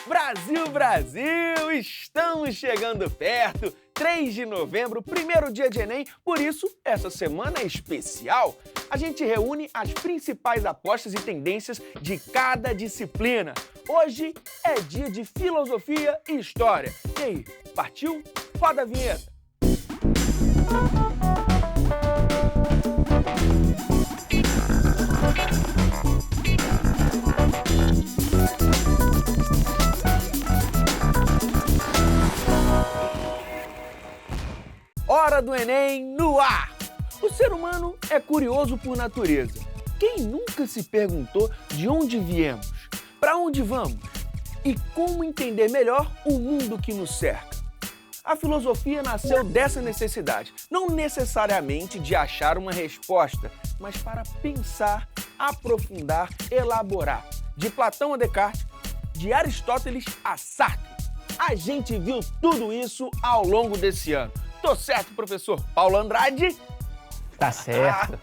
Brasil, Brasil! Estamos chegando perto! 3 de novembro, primeiro dia de Enem, por isso essa semana é especial. A gente reúne as principais apostas e tendências de cada disciplina. Hoje é dia de filosofia e história. E aí, partiu? Roda a vinheta! Hora do Enem no ar! O ser humano é curioso por natureza. Quem nunca se perguntou de onde viemos, para onde vamos e como entender melhor o mundo que nos cerca? A filosofia nasceu dessa necessidade, não necessariamente de achar uma resposta, mas para pensar, aprofundar, elaborar. De Platão a Descartes, de Aristóteles a Sartre. A gente viu tudo isso ao longo desse ano. Tô certo, professor Paulo Andrade? Tá certo.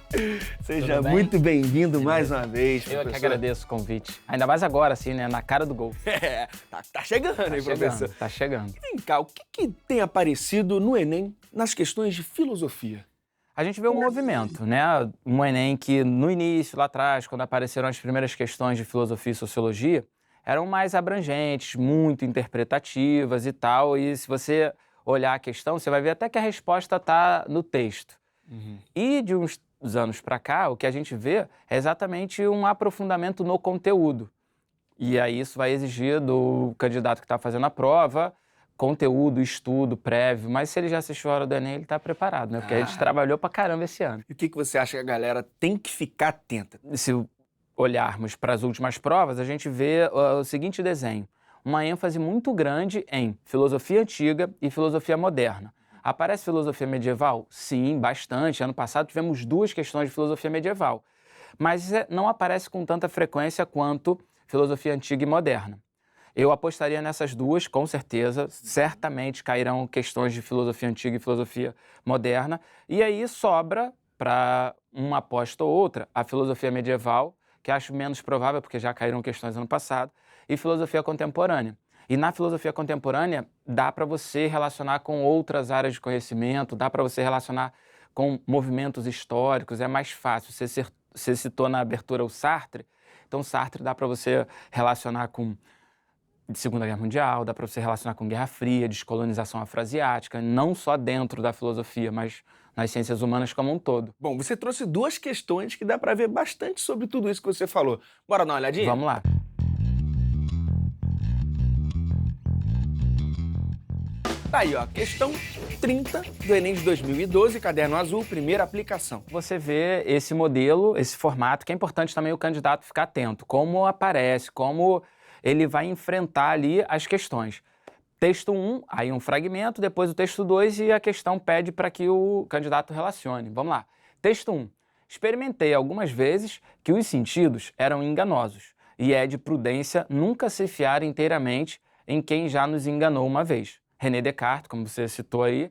Seja muito bem-vindo mais uma vez, professor. Eu que agradeço o convite. Ainda mais agora, assim, né? Na cara do gol. É, tá chegando, hein, professor? Tá chegando. Vem cá, o que tem aparecido no Enem nas questões de filosofia? A gente vê um movimento, né? Um Enem que, no início, lá atrás, quando apareceram as primeiras questões de filosofia e sociologia, eram mais abrangentes, muito interpretativas e tal. E se você olhar a questão, você vai ver até que a resposta está no texto. E de uns anos para cá, o que a gente vê é exatamente um aprofundamento no conteúdo. E aí isso vai exigir do candidato que está fazendo a prova conteúdo, estudo prévio, mas se ele já assistiu a Hora do Enem, ele está preparado, né? Porque a gente trabalhou pra caramba esse ano. E o que você acha que a galera tem que ficar atenta? Se olharmos para as últimas provas, a gente vê o seguinte desenho. Uma ênfase muito grande em filosofia antiga e filosofia moderna. Aparece filosofia medieval? Sim, bastante. Ano passado tivemos 2 questões de filosofia medieval. Mas não aparece com tanta frequência quanto filosofia antiga e moderna. Eu apostaria nessas 2, com certeza. Certamente cairão questões de filosofia antiga e filosofia moderna. E aí sobra para uma aposta ou outra a filosofia medieval, que acho menos provável, porque já caíram questões ano passado, e filosofia contemporânea. E na filosofia contemporânea, dá para você relacionar com outras áreas de conhecimento, dá para você relacionar com movimentos históricos, é mais fácil. Você citou na abertura o Sartre, então Sartre dá para você relacionar com Segunda Guerra Mundial, dá para você relacionar com Guerra Fria, descolonização afroasiática, não só dentro da filosofia, mas nas ciências humanas como um todo. Bom, você trouxe 2 questões que dá para ver bastante sobre tudo isso que você falou. Bora dar uma olhadinha? Vamos lá. Tá aí, ó, questão 30 do Enem de 2012, caderno azul, primeira aplicação. Você vê esse modelo, esse formato, que é importante também o candidato ficar atento. Como aparece, como ele vai enfrentar ali as questões. Texto 1, aí um fragmento, depois o texto 2 e a questão pede para que o candidato relacione. Vamos lá. Texto 1. Experimentei algumas vezes que os sentidos eram enganosos e é de prudência nunca se fiar inteiramente em quem já nos enganou uma vez. René Descartes, como você citou aí,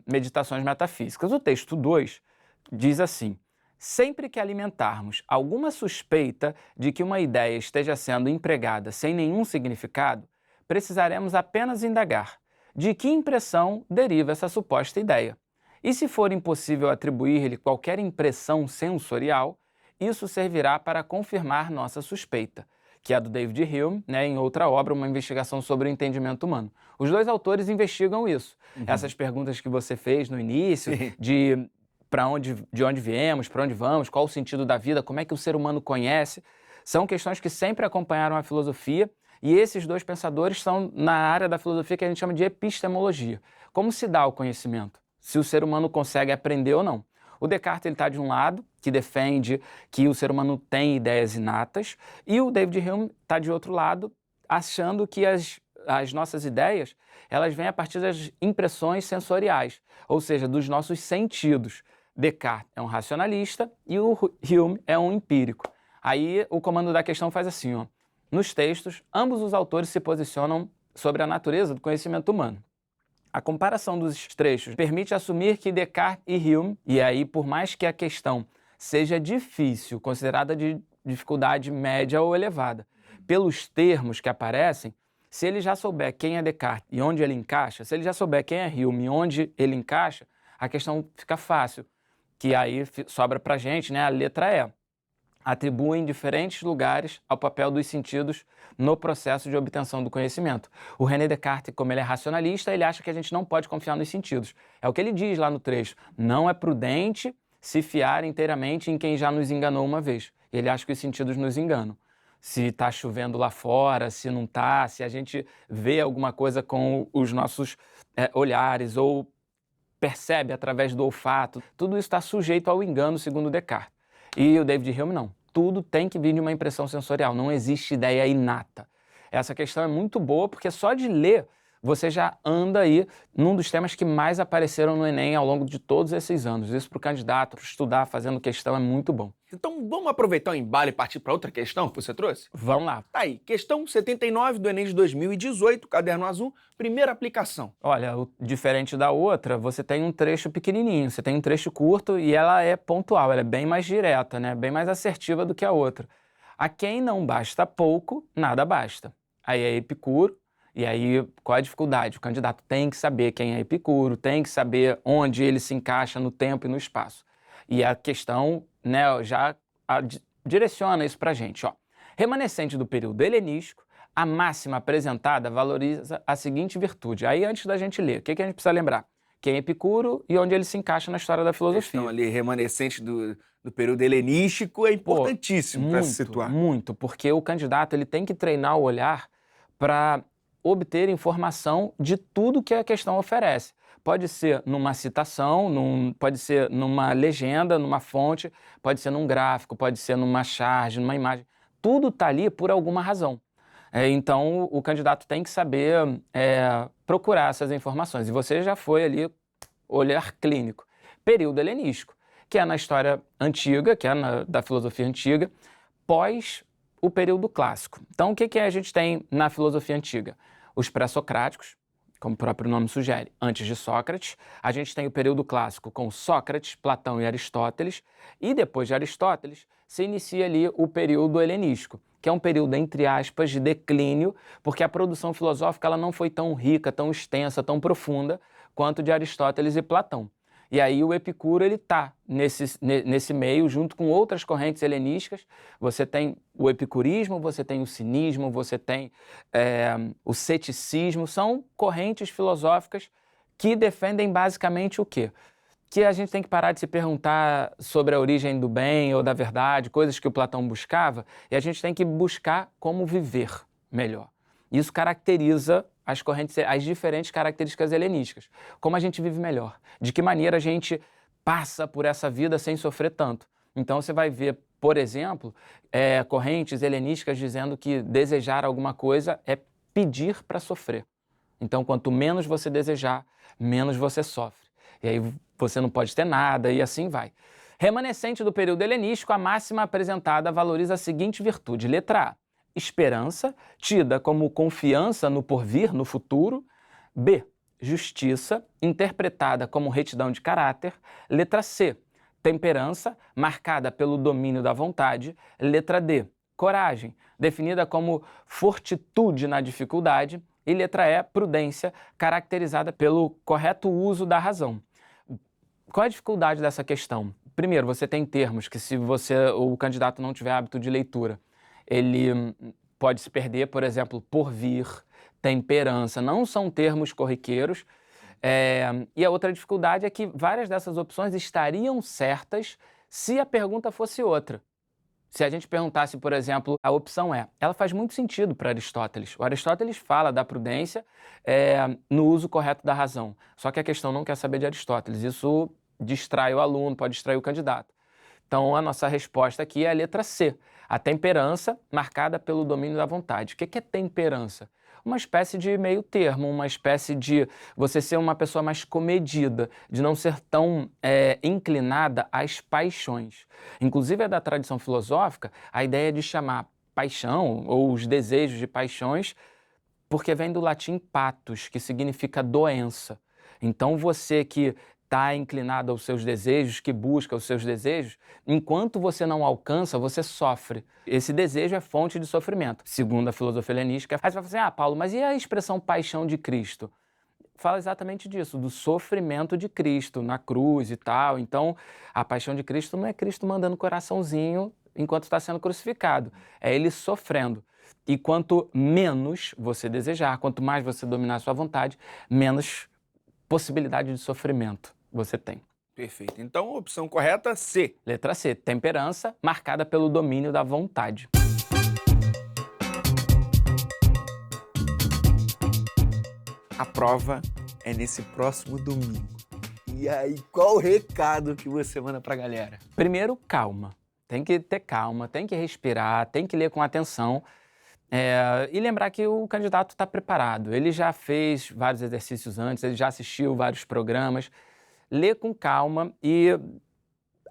Meditações Metafísicas. O texto 2 diz assim: sempre que alimentarmos alguma suspeita de que uma ideia esteja sendo empregada sem nenhum significado, precisaremos apenas indagar de que impressão deriva essa suposta ideia. E se for impossível atribuir-lhe qualquer impressão sensorial, isso servirá para confirmar nossa suspeita, que é do David Hume, né, em outra obra, Uma Investigação sobre o Entendimento Humano. Os 2 autores investigam isso. Essas perguntas que você fez no início, de onde viemos, para onde vamos, qual o sentido da vida, como é que o ser humano conhece, são questões que sempre acompanharam a filosofia, e esses 2 pensadores estão na área da filosofia que a gente chama de epistemologia. Como se dá o conhecimento? Se o ser humano consegue aprender ou não. O Descartes está de um lado, que defende que o ser humano tem ideias inatas, e o David Hume está de outro lado, achando que as nossas ideias elas vêm a partir das impressões sensoriais, ou seja, dos nossos sentidos. Descartes é um racionalista e o Hume é um empírico. Aí o comando da questão faz assim, ó. Nos textos, ambos os autores se posicionam sobre a natureza do conhecimento humano. A comparação dos trechos permite assumir que Descartes e Hume, e aí por mais que a questão seja difícil, considerada de dificuldade média ou elevada, pelos termos que aparecem, se ele já souber quem é Descartes e onde ele encaixa, se ele já souber quem é Hume e onde ele encaixa, a questão fica fácil, que aí sobra para a gente, né, a letra E. Atribuem diferentes lugares ao papel dos sentidos no processo de obtenção do conhecimento. O René Descartes, como ele é racionalista, ele acha que a gente não pode confiar nos sentidos. É o que ele diz lá no trecho. Não é prudente se fiar inteiramente em quem já nos enganou uma vez. Ele acha que os sentidos nos enganam. Se está chovendo lá fora, se não está, se a gente vê alguma coisa com os nossos olhares ou percebe através do olfato, tudo isso está sujeito ao engano, segundo Descartes. E o David Hume não. Tudo tem que vir de uma impressão sensorial, não existe ideia inata. Essa questão é muito boa porque só de ler você já anda aí num dos temas que mais apareceram no Enem ao longo de todos esses anos. Isso para o candidato, para estudar, fazendo questão é muito bom. Então vamos aproveitar o embalo e partir para outra questão que você trouxe? Vamos lá. Tá aí, questão 79 do Enem de 2018, caderno azul, primeira aplicação. Olha, diferente da outra, você tem um trecho pequenininho, você tem um trecho curto e ela é pontual, ela é bem mais direta, né? Bem mais assertiva do que a outra. A quem não basta pouco, nada basta. Aí é Epicuro. E aí, qual é a dificuldade? O candidato tem que saber quem é Epicuro, tem que saber onde ele se encaixa no tempo e no espaço. E a questão, né, já direciona isso pra gente, ó. Remanescente do período helenístico, a máxima apresentada valoriza a seguinte virtude. Aí, antes da gente ler, o que a gente precisa lembrar? Quem é Epicuro e onde ele se encaixa na história da filosofia. A questão ali remanescente do período helenístico é importantíssimo para se situar. Muito, porque o candidato ele tem que treinar o olhar para obter informação de tudo que a questão oferece. Pode ser numa citação, pode ser numa legenda, numa fonte, pode ser num gráfico, pode ser numa charge, numa imagem. Tudo está ali por alguma razão. Então, o candidato tem que saber procurar essas informações. E você já foi ali olhar clínico. Período helenístico, que é na história antiga, que é da filosofia antiga, pós o período clássico. Então, o que a gente tem na filosofia antiga? Os pré-socráticos, como o próprio nome sugere, antes de Sócrates. A gente tem o período clássico com Sócrates, Platão e Aristóteles. E depois de Aristóteles, se inicia ali o período helenístico, que é um período, entre aspas, de declínio, porque a produção filosófica ela não foi tão rica, tão extensa, tão profunda quanto de Aristóteles e Platão. E aí o Epicuro ele está nesse meio, junto com outras correntes helenísticas. Você tem o epicurismo, você tem o cinismo, você tem o ceticismo. São correntes filosóficas que defendem basicamente o quê? Que a gente tem que parar de se perguntar sobre a origem do bem ou da verdade, coisas que o Platão buscava, e a gente tem que buscar como viver melhor. Isso caracteriza as diferentes características helenísticas. Como a gente vive melhor, de que maneira a gente passa por essa vida sem sofrer tanto. Então você vai ver, por exemplo, correntes helenísticas dizendo que desejar alguma coisa é pedir para sofrer. Então quanto menos você desejar, menos você sofre. E aí você não pode ter nada e assim vai. Remanescente do período helenístico, a máxima apresentada valoriza a seguinte virtude. Letra A. Esperança, tida como confiança no porvir, no futuro. B. Justiça, interpretada como retidão de caráter. Letra C. Temperança, marcada pelo domínio da vontade. Letra D. Coragem, definida como fortitude na dificuldade. E letra E. Prudência, caracterizada pelo correto uso da razão. Qual é a dificuldade dessa questão? Primeiro, você tem termos que se o candidato não tiver hábito de leitura, ele pode se perder, por exemplo, porvir, temperança, não são termos corriqueiros. E a outra dificuldade é que várias dessas opções estariam certas se a pergunta fosse outra. Se a gente perguntasse, por exemplo, a opção E, ela faz muito sentido para Aristóteles. O Aristóteles fala da prudência no uso correto da razão. Só que a questão não quer saber de Aristóteles. Isso distrai o aluno, pode distrair o candidato. Então, a nossa resposta aqui é a letra C. A temperança marcada pelo domínio da vontade. O que é temperança? Uma espécie de meio termo, uma espécie de você ser uma pessoa mais comedida, de não ser tão inclinada às paixões. Inclusive é da tradição filosófica a ideia de chamar paixão ou os desejos de paixões, porque vem do latim patos, que significa doença. Então você que está inclinado aos seus desejos, que busca os seus desejos, enquanto você não alcança, você sofre. Esse desejo é fonte de sofrimento, segundo a filosofia helenística. Aí você vai falar assim, Paulo, mas e a expressão paixão de Cristo? Fala exatamente disso, do sofrimento de Cristo na cruz e tal. Então, a paixão de Cristo não é Cristo mandando coraçãozinho enquanto está sendo crucificado, é Ele sofrendo. E quanto menos você desejar, quanto mais você dominar a sua vontade, menos possibilidade de sofrimento você tem. Perfeito. Então, opção correta, C. Letra C, temperança marcada pelo domínio da vontade. A prova é nesse próximo domingo. E aí, qual o recado que você manda pra galera? Primeiro, calma. Tem que ter calma, tem que respirar, tem que ler com atenção. E lembrar que o candidato está preparado. Ele já fez vários exercícios antes, ele já assistiu vários programas. Ler com calma e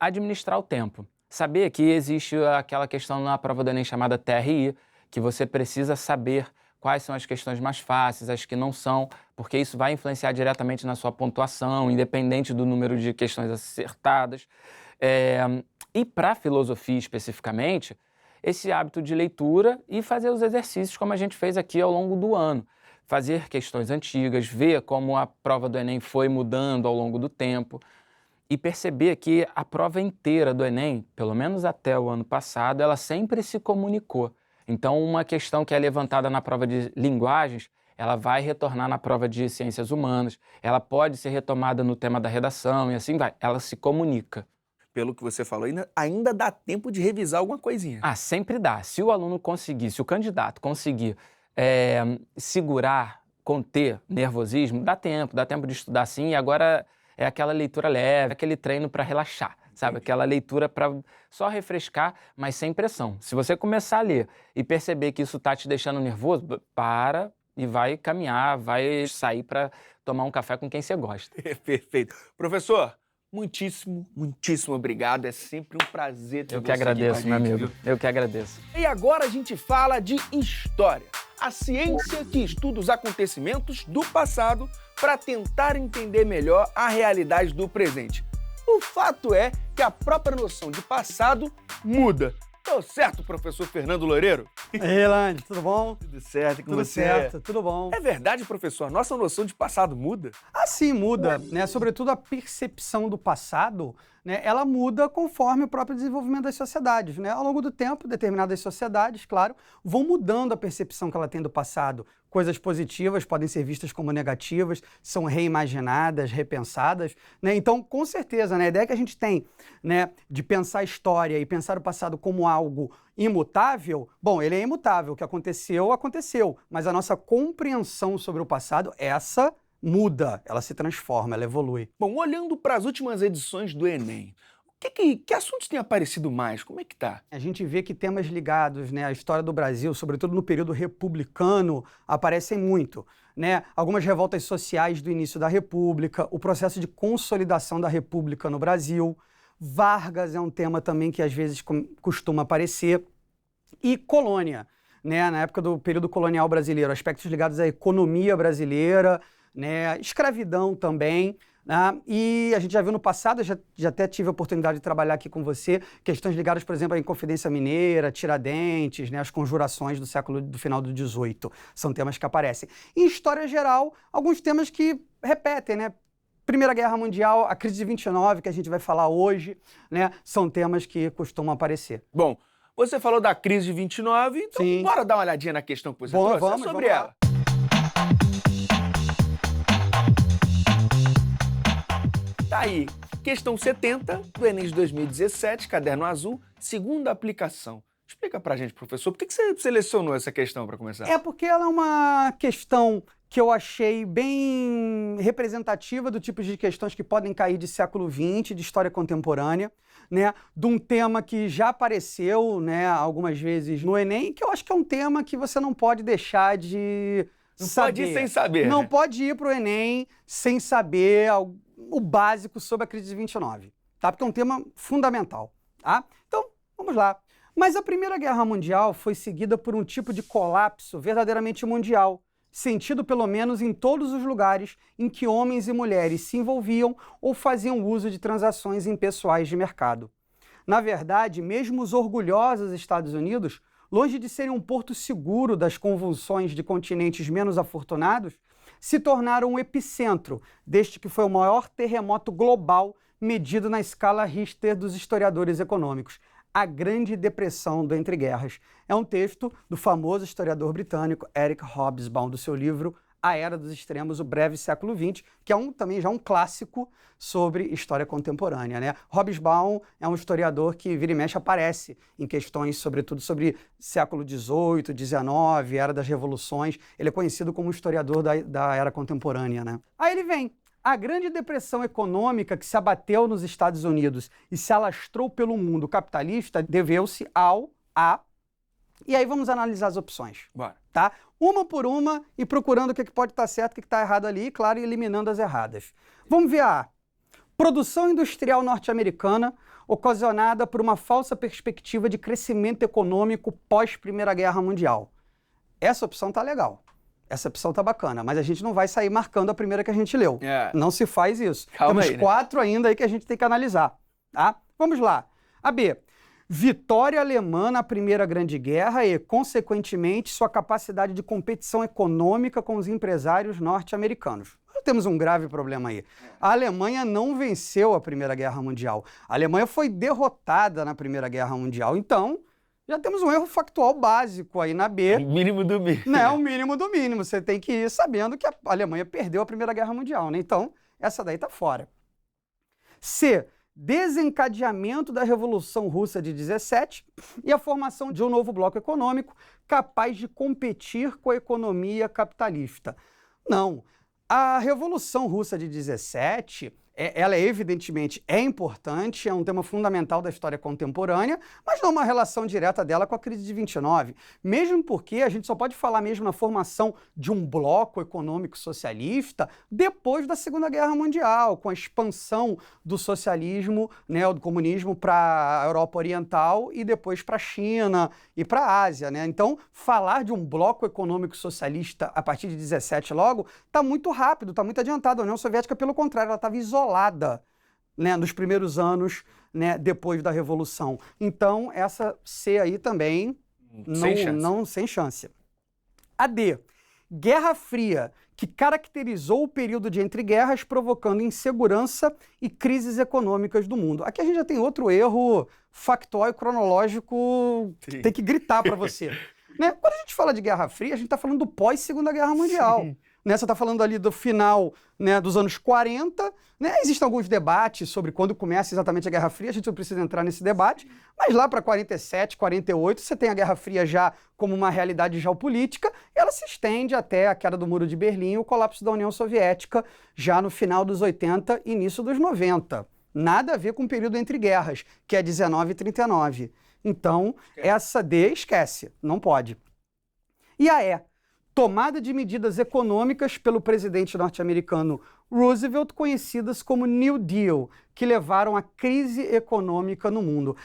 administrar o tempo. Saber que existe aquela questão na prova do Enem chamada TRI, que você precisa saber quais são as questões mais fáceis, as que não são, porque isso vai influenciar diretamente na sua pontuação, independente do número de questões acertadas. E para a filosofia especificamente, esse hábito de leitura e fazer os exercícios como a gente fez aqui ao longo do ano. Fazer questões antigas, ver como a prova do Enem foi mudando ao longo do tempo e perceber que a prova inteira do Enem, pelo menos até o ano passado, ela sempre se comunicou. Então, uma questão que é levantada na prova de linguagens, ela vai retornar na prova de ciências humanas, ela pode ser retomada no tema da redação e assim vai. Ela se comunica. Pelo que você falou, ainda dá tempo de revisar alguma coisinha. Sempre dá. Se o aluno conseguir, se o candidato conseguir segurar, conter nervosismo, dá tempo de estudar sim, e agora é aquela leitura leve, aquele treino para relaxar, sabe? Aquela leitura para só refrescar, mas sem pressão. Se você começar a ler e perceber que isso está te deixando nervoso, para e vai caminhar, vai sair para tomar um café com quem você gosta. Perfeito. Professor, muitíssimo obrigado. É sempre um prazer ter você aqui com a gente. Eu que agradeço, meu amigo. Eu que agradeço. E agora a gente fala de história. A ciência que estuda os acontecimentos do passado para tentar entender melhor a realidade do presente. O fato é que a própria noção de passado muda. Tô certo, professor Fernando Loureiro? Ei, Lande, tudo bom? Tudo certo com Tudo você? certo, tudo bom. É verdade, professor? A nossa noção de passado muda? Assim muda, né? Sobretudo a percepção do passado, né? Ela muda conforme o próprio desenvolvimento das sociedades, né? Ao longo do tempo, determinadas sociedades, claro, vão mudando a percepção que ela tem do passado. Coisas positivas podem ser vistas como negativas, são reimaginadas, repensadas, né? Então, com certeza, né? A ideia que a gente tem, né, de pensar a história e pensar o passado como algo imutável, bom, ele é imutável, o que aconteceu, aconteceu, mas a nossa compreensão sobre o passado, essa muda, ela se transforma, ela evolui. Bom, olhando para as últimas edições do Enem, que assuntos têm aparecido mais? Como é que tá? A gente vê que temas ligados, né, à história do Brasil, sobretudo no período republicano, aparecem muito, né? Algumas revoltas sociais do início da República, o processo de consolidação da República no Brasil. Vargas é um tema também que às vezes costuma aparecer. E colônia, né? Na época do período colonial brasileiro, aspectos ligados à economia brasileira, né? Escravidão também. E a gente já viu no passado, já até tive a oportunidade de trabalhar aqui com você, questões ligadas, por exemplo, à Inconfidência Mineira, Tiradentes, né, as conjurações do final do XVIII, são temas que aparecem. Em história geral, alguns temas que repetem, né? Primeira Guerra Mundial, a crise de 29, que a gente vai falar hoje, né, são temas que costumam aparecer. Bom, você falou da crise de 29, então Sim. Bora dar uma olhadinha na questão que você trouxe? Vamos sobre ela. Tá aí, questão 70 do Enem de 2017, caderno azul, segunda aplicação. Explica pra gente, professor, por que você selecionou essa questão para começar? É porque ela é uma questão que eu achei bem representativa do tipo de questões que podem cair de século XX, de história contemporânea, né? De um tema que já apareceu, né, algumas vezes no Enem, que eu acho que é um tema que você não pode deixar de Não saber. pode ir sem saber. Não né? pode ir para o Enem sem saber o básico sobre a crise de 29, tá? Porque é um tema fundamental, tá? Então, vamos lá. Mas a Primeira Guerra Mundial foi seguida por um tipo de colapso verdadeiramente mundial, sentido pelo menos em todos os lugares em que homens e mulheres se envolviam ou faziam uso de transações impessoais de mercado. Na verdade, mesmo os orgulhosos Estados Unidos, longe de serem um porto seguro das convulsões de continentes menos afortunados, se tornaram o epicentro deste que foi o maior terremoto global medido na escala Richter dos historiadores econômicos, a Grande Depressão do Entre Guerras. É um texto do famoso historiador britânico Eric Hobsbawm, do seu livro A Era dos Extremos, o Breve Século XX, que é também já um clássico sobre história contemporânea, né? Hobsbawm é um historiador que vira e mexe aparece em questões, sobretudo, sobre século XVIII, XIX, Era das Revoluções. Ele é conhecido como historiador da era contemporânea, né? Aí ele vem. A grande depressão econômica que se abateu nos Estados Unidos e se alastrou pelo mundo capitalista deveu-se a... E aí vamos analisar as opções. Bora. Tá? Uma por uma e procurando o que pode estar certo, o que está errado ali, e claro, eliminando as erradas. Vamos ver a produção industrial norte-americana ocasionada por uma falsa perspectiva de crescimento econômico pós-Primeira Guerra Mundial. Essa opção tá legal. Essa opção tá bacana, mas a gente não vai sair marcando a primeira que a gente leu. Não se faz isso. Calma Temos aí, né? 4 ainda aí que a gente tem que analisar. Tá? Vamos lá. A B. Vitória alemã na Primeira Grande Guerra e, consequentemente, sua capacidade de competição econômica com os empresários norte-americanos. Temos um grave problema aí. A Alemanha não venceu a Primeira Guerra Mundial. A Alemanha foi derrotada na Primeira Guerra Mundial. Então, já temos um erro factual básico aí na B. O mínimo do mínimo. Né? O mínimo do mínimo. Você tem que ir sabendo que a Alemanha perdeu a Primeira Guerra Mundial, né? Então, essa daí tá fora. C. Desencadeamento da Revolução Russa de 17 e a formação de um novo bloco econômico capaz de competir com a economia capitalista. Não. A Revolução Russa de 17, ela evidentemente é importante, é um tema fundamental da história contemporânea, mas não uma relação direta dela com a crise de 29. Mesmo porque a gente só pode falar mesmo na formação de um bloco econômico socialista depois da Segunda Guerra Mundial, com a expansão do socialismo, né, do comunismo para a Europa Oriental e depois para a China e para a Ásia, né? Então, falar de um bloco econômico socialista a partir de 17 logo, está muito rápido, está muito adiantado. A União Soviética, pelo contrário, ela estava isolada, né, nos primeiros anos, né, depois da Revolução. Então, essa C aí também sem chance. A D. Guerra Fria, que caracterizou o período de entreguerras, provocando insegurança e crises econômicas do mundo. Aqui a gente já tem outro erro factual e cronológico que tem que gritar para você. Né? Quando a gente fala de Guerra Fria, a gente está falando do pós-Segunda Guerra Mundial. Né? Você está falando ali do final, né, dos anos 40, né? Existem alguns debates sobre quando começa exatamente a Guerra Fria, a gente não precisa entrar nesse debate, mas lá para 47, 48, você tem a Guerra Fria já como uma realidade geopolítica, e ela se estende até a queda do Muro de Berlim e o colapso da União Soviética, já no final dos 80 e início dos 90. Nada a ver com o período entre guerras, que é 19 e 39. Então, essa D esquece, não pode. E a E. Tomada de medidas econômicas pelo presidente norte-americano Roosevelt, conhecidas como New Deal, que levaram à crise econômica no mundo.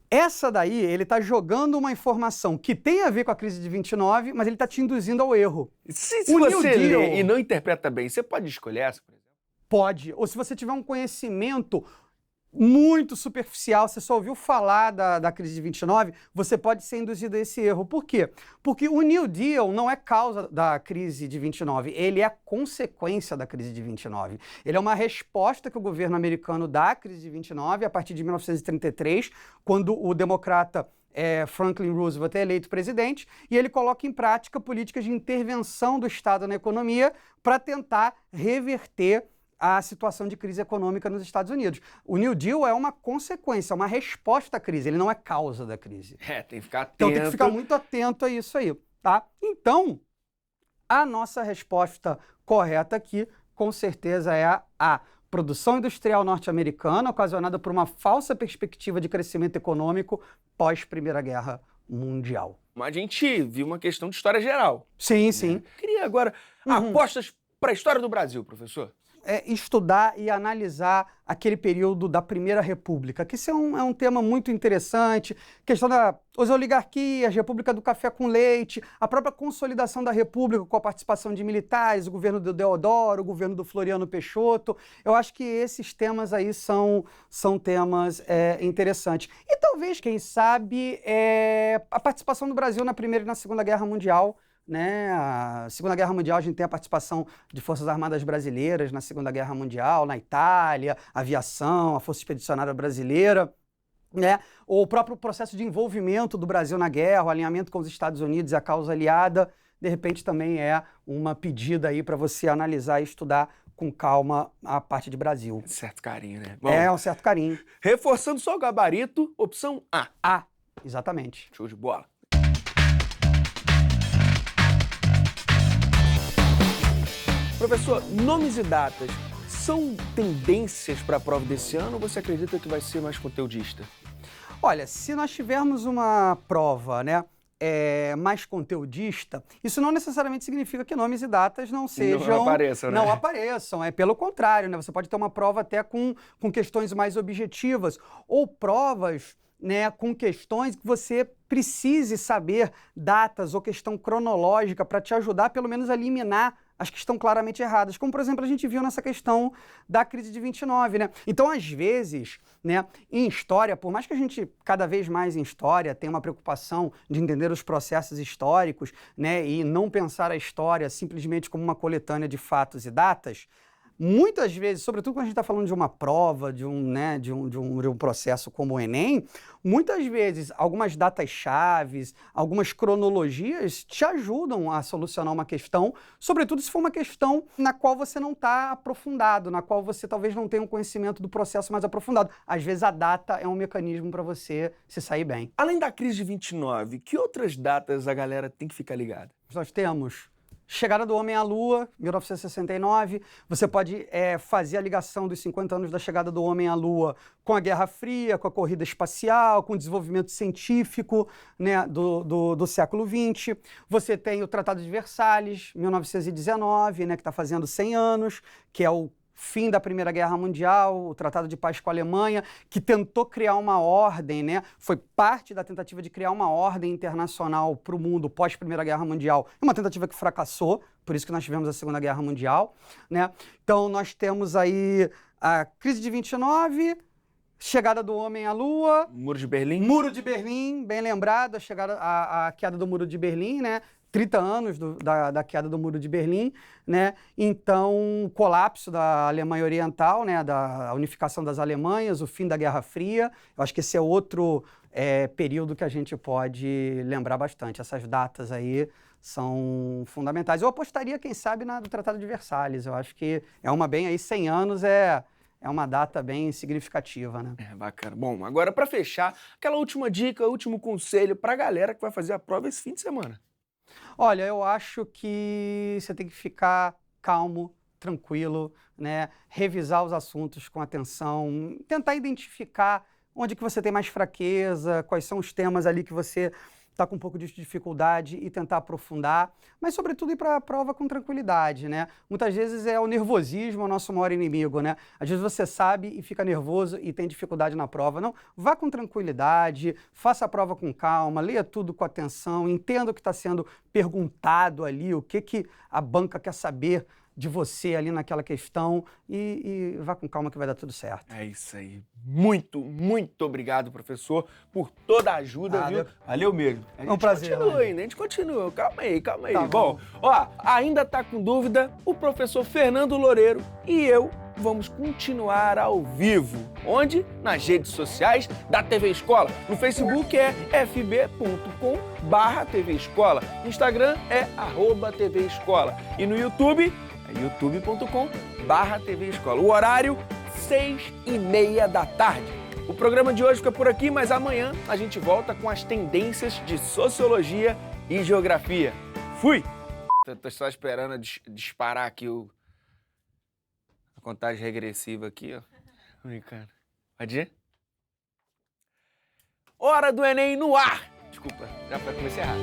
Essa daí, ele está jogando uma informação que tem a ver com a crise de 29, mas ele está te induzindo ao erro. Se você lê e não interpreta bem, você pode escolher essa, por exemplo? Pode. Ou se você tiver um conhecimento muito superficial, você só ouviu falar da crise de 29, você pode ser induzido a esse erro. Por quê? Porque o New Deal não é causa da crise de 29, ele é a consequência da crise de 29. Ele é uma resposta que o governo americano dá à crise de 29 a partir de 1933, quando o democrata Franklin Roosevelt é eleito presidente, e ele coloca em prática políticas de intervenção do Estado na economia para tentar reverter a situação de crise econômica nos Estados Unidos. O New Deal é uma consequência, uma resposta à crise, ele não é causa da crise. Tem que ficar atento. Então tem que ficar muito atento a isso aí, tá? Então, a nossa resposta correta aqui, com certeza, é a produção industrial norte-americana, ocasionada por uma falsa perspectiva de crescimento econômico pós-Primeira Guerra Mundial. Mas a gente viu uma questão de história geral. Sim, sim. Queria agora apostas para a história do Brasil, professor. estudar e analisar aquele período da Primeira República, que isso é um tema muito interessante, questão das oligarquias, República do Café com Leite, a própria consolidação da República com a participação de militares, o governo do Deodoro, o governo do Floriano Peixoto. Eu acho que esses temas aí são temas interessantes. E talvez, quem sabe, a participação do Brasil na Primeira e na Segunda Guerra Mundial, né? A Segunda Guerra Mundial, a gente tem a participação de Forças Armadas Brasileiras na Segunda Guerra Mundial, na Itália, a aviação, a Força Expedicionária Brasileira, né? O próprio processo de envolvimento do Brasil na guerra, o alinhamento com os Estados Unidos e a causa aliada, de repente também é uma pedida aí para você analisar e estudar com calma a parte de Brasil. Certo carinho, né? Bom, Um certo carinho. reforçando só o gabarito, opção A. A, exatamente. Show de bola. Professor, nomes e datas são tendências para a prova desse ano ou você acredita que vai ser mais conteudista? Olha, se nós tivermos uma prova, né, mais conteudista, isso não necessariamente significa que nomes e datas não sejam... Não apareçam, né? Não apareçam, pelo contrário, né? Você pode ter uma prova até com questões mais objetivas ou provas, né, com questões que você precise saber datas ou questão cronológica para te ajudar, pelo menos, a eliminar as que estão claramente erradas, como, por exemplo, a gente viu nessa questão da crise de 29, né? Então, às vezes, né, em história, por mais que a gente, cada vez mais em história, tenha uma preocupação de entender os processos históricos, né, e não pensar a história simplesmente como uma coletânea de fatos e datas, muitas vezes, sobretudo quando a gente está falando de uma prova, de um processo como o Enem, muitas vezes algumas datas chaves, algumas cronologias te ajudam a solucionar uma questão, sobretudo se for uma questão na qual você não está aprofundado, na qual você talvez não tenha um conhecimento do processo mais aprofundado. Às vezes a data é um mecanismo para você se sair bem. Além da crise de 29, que outras datas a galera tem que ficar ligada? Nós temos chegada do homem à Lua, 1969. Você pode fazer a ligação dos 50 anos da chegada do homem à Lua com a Guerra Fria, com a corrida espacial, com o desenvolvimento científico, né, do século XX. Você tem o Tratado de Versalhes, 1919, né, que está fazendo 100 anos, que é o fim da Primeira Guerra Mundial, o Tratado de Paz com a Alemanha, que tentou criar uma ordem, né? Foi parte da tentativa de criar uma ordem internacional para o mundo pós-Primeira Guerra Mundial. É uma tentativa que fracassou, por isso que nós tivemos a Segunda Guerra Mundial, né? Então nós temos aí a crise de 29, chegada do homem à Lua, Muro de Berlim? Muro de Berlim, bem lembrado, a queda do Muro de Berlim, né? 30 anos da queda do Muro de Berlim, né? Então, o colapso da Alemanha Oriental, né? Da unificação das Alemanhas, o fim da Guerra Fria. Eu acho que esse é outro período que a gente pode lembrar bastante. Essas datas aí são fundamentais. Eu apostaria, quem sabe, do Tratado de Versalhes. Eu acho que aí 100 anos é uma data bem significativa, né? Bacana. Bom, agora para fechar, aquela última dica, último conselho para a galera que vai fazer a prova esse fim de semana. Olha, eu acho que você tem que ficar calmo, tranquilo, né? Revisar os assuntos com atenção, tentar identificar onde que você tem mais fraqueza, quais são os temas ali que você está com um pouco de dificuldade e tentar aprofundar, mas sobretudo ir para a prova com tranquilidade, né? Muitas vezes o nervosismo é o nosso maior inimigo, né? Às vezes você sabe e fica nervoso e tem dificuldade na prova. Não, vá com tranquilidade, faça a prova com calma, leia tudo com atenção, entenda o que está sendo perguntado ali, o que a banca quer saber de você ali naquela questão e vá com calma que vai dar tudo certo. É isso aí. Muito, muito obrigado, professor, por toda a ajuda, viu? Valeu mesmo. É um prazer. A gente continua. Calma aí. Tá bom, ainda tá com dúvida? O professor Fernando Loureiro e eu vamos continuar ao vivo. Onde? Nas redes sociais da TV Escola. No Facebook é fb.com/TV Escola. No Instagram é @TV Escola. E no YouTube é youtube.com/TV Escola. O horário, 6h30 da tarde. O programa de hoje fica por aqui, mas amanhã a gente volta com as tendências de Sociologia e Geografia. Fui! Tô só esperando disparar aqui a contagem regressiva aqui, ó. Brincando. Pode ir? Hora do Enem no ar! Desculpa, já comecei errado.